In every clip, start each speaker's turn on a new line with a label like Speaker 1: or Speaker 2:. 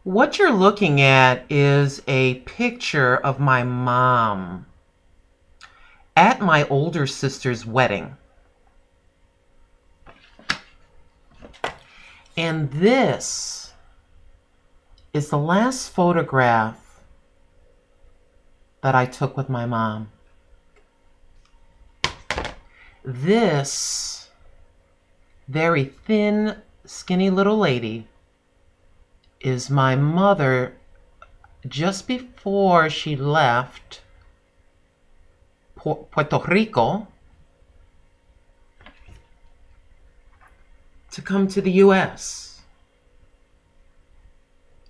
Speaker 1: What you're looking at is a picture of my mom at my older sister's wedding. And this is the last photograph that I took with my mom. This very thin, skinny little lady is my mother just before she left Puerto Rico to come to the U.S.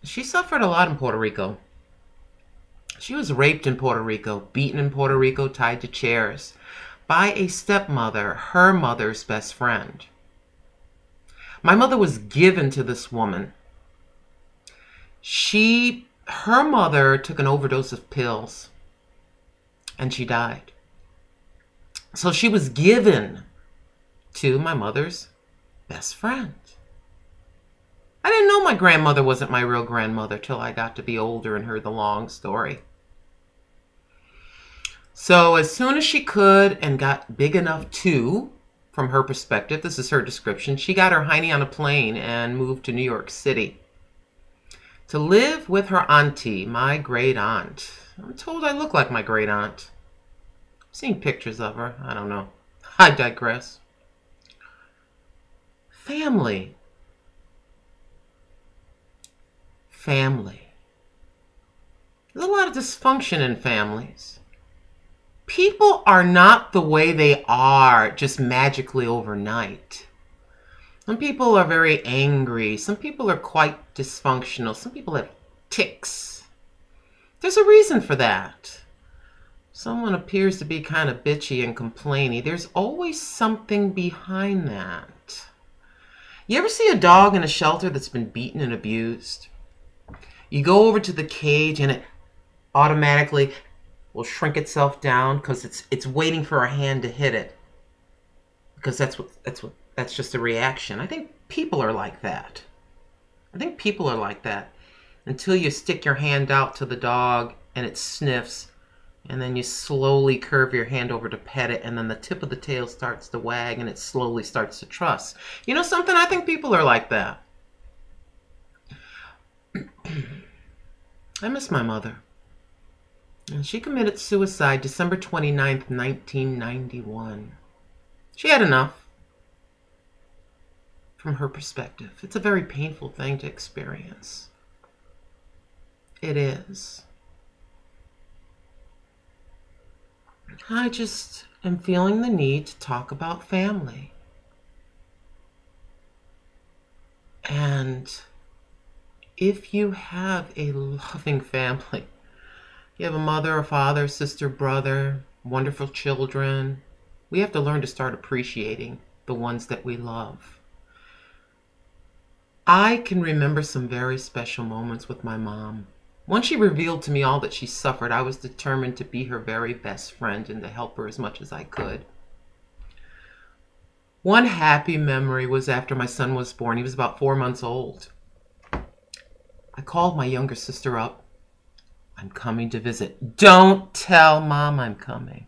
Speaker 1: She suffered a lot in Puerto Rico. She was raped in Puerto Rico, beaten in Puerto Rico, tied to chairs by a stepmother, her mother's best friend. My mother was given to this woman. Her mother took an overdose of pills and she died. So she was given to my mother's best friend. I didn't know my grandmother wasn't my real grandmother till I got to be older and heard the long story. So as soon as she could and got big enough to, from her perspective, this is her description, she got her hiney on a plane and moved to New York City to live with her auntie, my great aunt. I'm told I look like my great aunt. I've seen pictures of her. I don't know. I digress. Family. Family. There's a lot of dysfunction in families. People are not the way they are just magically overnight. Some people are very angry. Some people are quite dysfunctional. Some people have tics. There's a reason for that. Someone appears to be kind of bitchy and complainy. There's always something behind that. You ever see a dog in a shelter that's been beaten and abused? You go over to the cage and it automatically will shrink itself down because it's waiting for a hand to hit it. Because that's just a reaction. I think people are like that. I think people are like that. Until you stick your hand out to the dog and it sniffs, and then you slowly curve your hand over to pet it, and then the tip of the tail starts to wag and it slowly starts to trust. You know something? I think people are like that. I miss my mother. And she committed suicide December 29th, 1991. She had enough. From her perspective. It's a very painful thing to experience. It is. I just am feeling the need to talk about family. And if you have a loving family, you have a mother, a father, sister, brother, wonderful children, we have to learn to start appreciating the ones that we love. I can remember some very special moments with my mom. Once she revealed to me all that she suffered, I was determined to be her very best friend and to help her as much as I could. One happy memory was after my son was born. He was about 4 months old. I called my younger sister up. I'm coming to visit. Don't tell Mom I'm coming.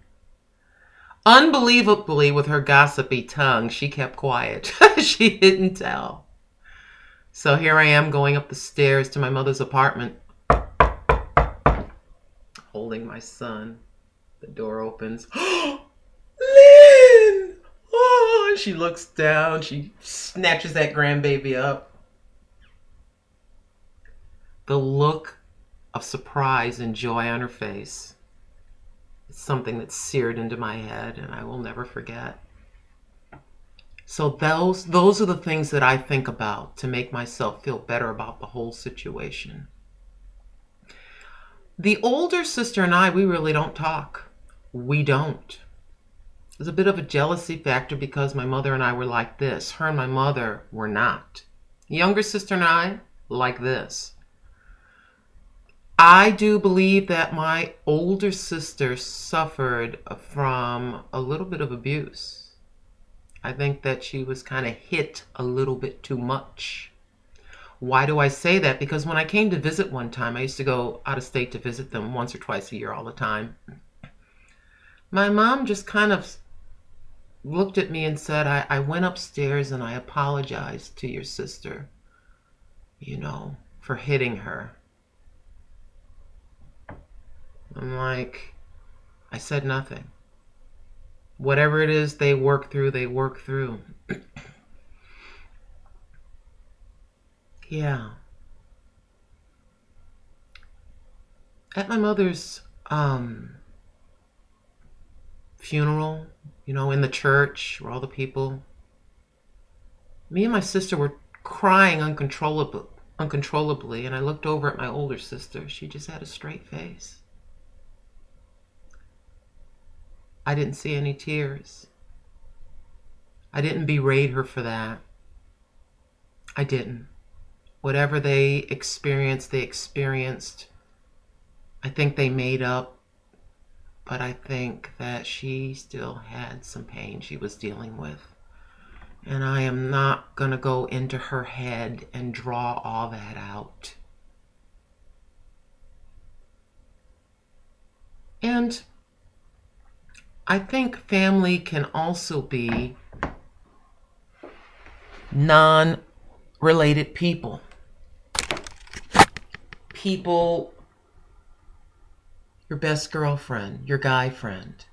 Speaker 1: Unbelievably, with her gossipy tongue, she kept quiet. She didn't tell. So here I am going up the stairs to my mother's apartment, holding my son. The door opens. Lynn! Oh, she looks down. She snatches that grandbaby up. The look of surprise and joy on her face. It's something that's seared into my head and I will never forget. So those are the things that I think about to make myself feel better about the whole situation. The older sister and I, we really don't talk. We don't. There's a bit of a jealousy factor because my mother and I were like this. Her and my mother were not. The younger sister and I, like this. I do believe that my older sister suffered from a little bit of abuse. I think that she was kind of hit a little bit too much. Why do I say that? Because when I came to visit one time, I used to go out of state to visit them once or twice a year all the time. My mom just kind of looked at me and said, I went upstairs and I apologized to your sister, for hitting her. I'm like, I said nothing. Whatever it is they work through, they work through. Yeah. At my mother's funeral, in the church where all the people, me and my sister were crying uncontrollably, and I looked over at my older sister. She just had a straight face. I didn't see any tears. I didn't berate her for that. I didn't. Whatever they experienced, they experienced. I think they made up, but I think that she still had some pain she was dealing with. And I am not going to go into her head and draw all that out. And I think family can also be non-related people. People, your best girlfriend, your guy friend.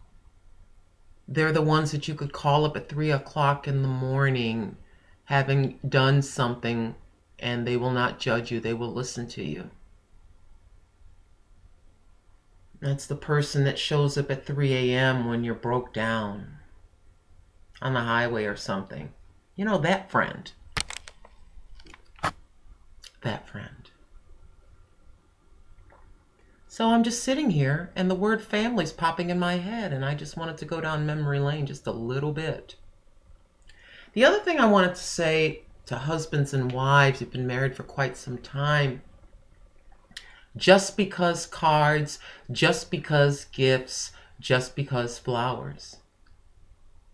Speaker 1: They're the ones that you could call up at 3 o'clock in the morning having done something, and they will not judge you. They will listen to you. That's the person that shows up at 3 a.m. when you're broke down on the highway or something. That friend. That friend. So I'm just sitting here, and the word family's popping in my head, and I just wanted to go down memory lane just a little bit. The other thing I wanted to say to husbands and wives who've been married for quite some time, just because cards, just because gifts, just because flowers.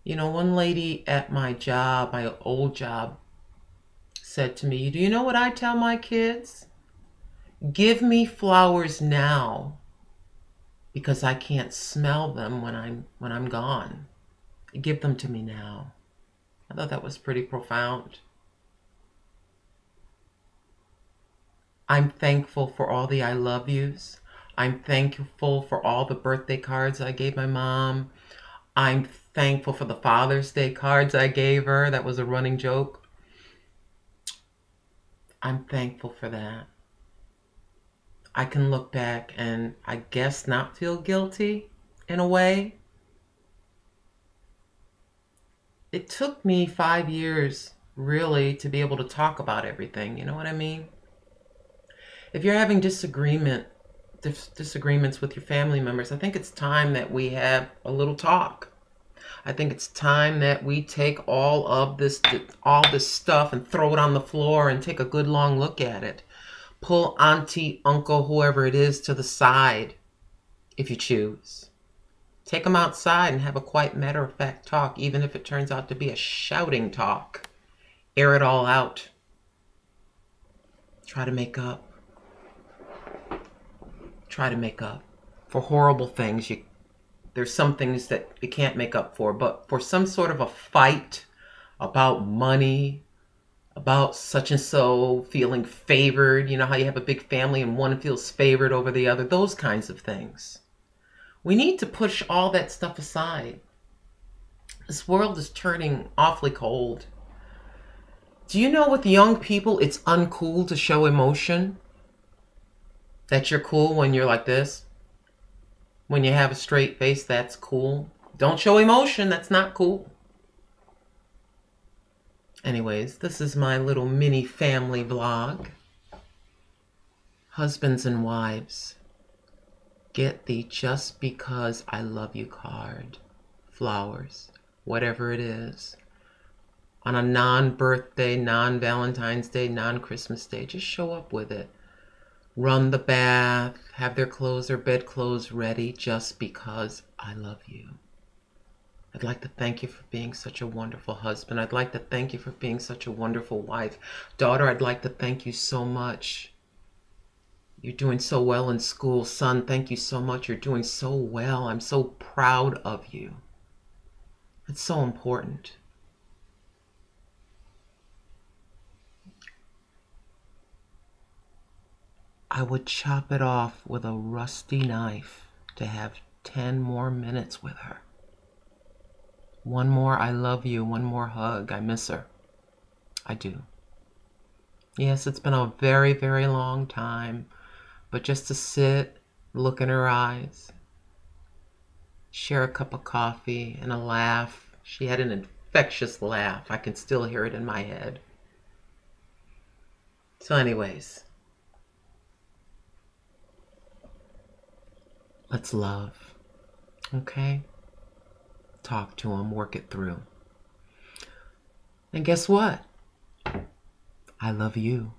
Speaker 1: One lady at my job, my old job, said to me, do you know what I tell my kids? Give me flowers now because I can't smell them when I'm gone. Give them to me now. I thought that was pretty profound. I'm thankful for all the I love yous. I'm thankful for all the birthday cards I gave my mom. I'm thankful for the Father's Day cards I gave her. That was a running joke. I'm thankful for that. I can look back and I guess not feel guilty in a way. It took me 5 years really to be able to talk about everything. You know what I mean? If you're having disagreements with your family members, I think it's time that we have a little talk. I think it's time that we take all this stuff and throw it on the floor and take a good long look at it. Pull auntie, uncle, whoever it is to the side if you choose. Take them outside and have a quite matter-of-fact talk, even if it turns out to be a shouting talk. Air it all out. Try to make up. Try to make up. For horrible things, there's some things that you can't make up for, but for some sort of a fight about money, about such and so feeling favored, how you have a big family and one feels favored over the other, those kinds of things. We need to push all that stuff aside. This world is turning awfully cold. Do you know with young people, it's uncool to show emotion? That you're cool when you're like this? When you have a straight face, that's cool. Don't show emotion, that's not cool. Anyways, this is my little mini family vlog. Husbands and wives, get the just because I love you card, flowers, whatever it is. On a non-birthday, non-Valentine's Day, non-Christmas Day, just show up with it. Run the bath, have their clothes or bedclothes ready just because I love you. I'd like to thank you for being such a wonderful husband. I'd like to thank you for being such a wonderful wife. Daughter, I'd like to thank you so much. You're doing so well in school. Son, thank you so much. You're doing so well. I'm so proud of you. It's so important. I would chop it off with a rusty knife to have 10 more minutes with her. One more I love you, one more hug. I miss her. I do. Yes, it's been a very, very long time, but just to sit, look in her eyes, share a cup of coffee and a laugh. She had an infectious laugh. I can still hear it in my head. So anyways, let's love, okay? Talk to him, work it through. And guess what? I love you.